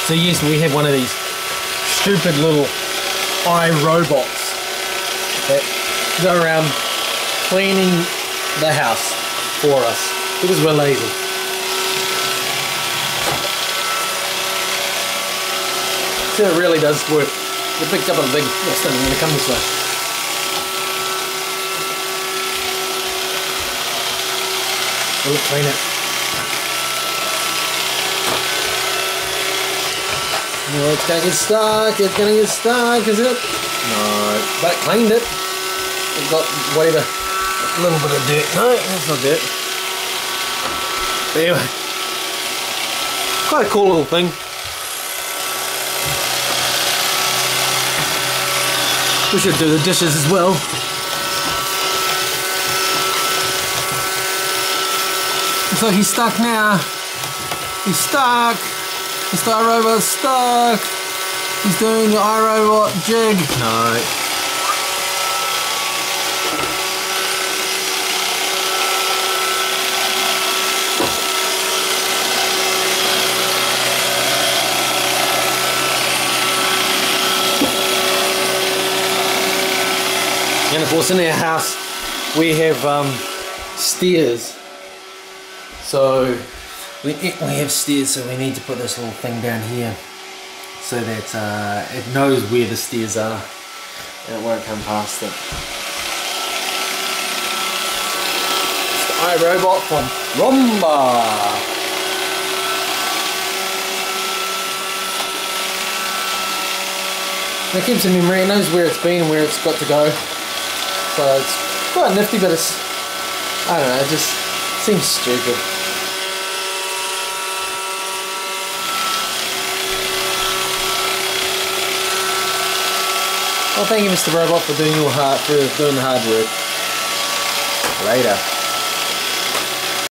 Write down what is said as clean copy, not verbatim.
So yes, we have one of these stupid little iRobots that go around cleaning the house for us because we're lazy. So it really does work. We picked up a big, what's that, I'm going to come this way. We'll clean it. Oh, it's gonna get stuck, is it? No, but it cleaned it. It got whatever, a little bit of dirt. No, that's not dirt. But anyway, quite a cool little thing. We should do the dishes as well. Looks like he's stuck now. He's stuck. Mr. iRobot's stuck. He's doing the iRobot jig. No. And of course in our house we have stairs. So we have stairs, so we need to put this little thing down here so that it knows where the stairs are and it won't come past it. It's the iRobot from Roomba. It keeps in memory, it knows where it's been and where it's got to go. So it's quite nifty, but it's, I don't know, it just seems stupid. Well, thank you, Mr. Robot, for doing the hard work. Later.